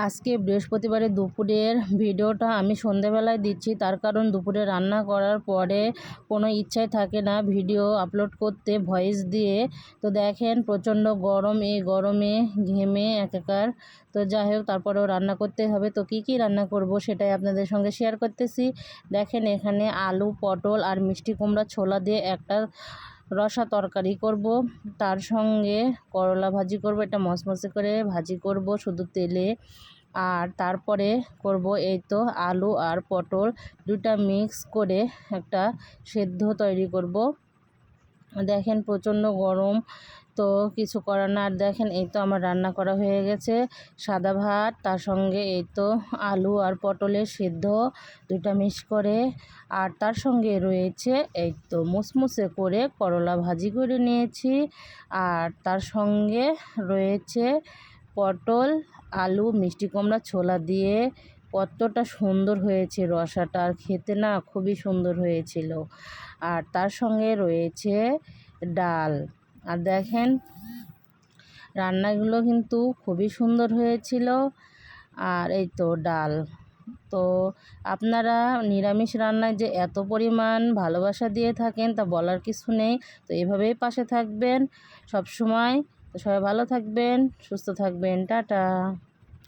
আজকে বৃহস্পতিবারে দুপুরের ভিডিওটা আমি সন্ধেবেলায় দিচ্ছি, তার কারণ দুপুরে রান্না করার পরে কোনো ইচ্ছাই থাকে না ভিডিও আপলোড করতে ভয়েস দিয়ে। তো দেখেন প্রচণ্ড গরম, এই গরমে ঘেমে একাকার। তো যাই হোক, তারপরেও রান্না করতে হবে। তো কি কি রান্না করব সেটাই আপনাদের সঙ্গে শেয়ার করতেছি। দেখেন এখানে আলু, পটল আর মিষ্টি কুমড়া ছোলা দিয়ে একটা রসা তরকারি করব, তার সঙ্গে করলা ভাজি করব, এটা মচমচে করে ভাজি করব শুধু তেলে। আর তারপরে করব এই তো আলু আর পটল দুটা মিক্স করে একটা সেদ্ধ তৈরি করব। দেখেন প্রচণ্ড গরম, তো কিছু করার না। আর দেখেন এই তো আমার রান্না করা হয়ে গেছে, সাদা ভাত, তার সঙ্গে এই তো আলু আর পটলের সেদ্ধ দুটা মিক্স করে। আর তার সঙ্গে রয়েছে এই তো মুসমুসে করে করলা ভাজি করে নিয়েছি। আর তার সঙ্গে রয়েছে পটল, আলু, মিষ্টি কুমড়া ছোলা দিয়ে। কতটা সুন্দর হয়েছে রসাটা, আর খেতে না খুবই সুন্দর হয়েছিল। আর তার সঙ্গে রয়েছে ডাল। আর দেখেন রান্নাগুলো কিন্তু খুবই সুন্দর হয়েছিল। আর এই তো ডাল। তো আপনারা নিরামিষ রান্নায় যে এত পরিমাণ ভালোবাসা দিয়ে থাকেন তা বলার কিছু নেই। তো এভাবেই পাশে থাকবেন সব সময়। তো সবাই ভালো থাকবেন, সুস্থ থাকবেন, টাটা।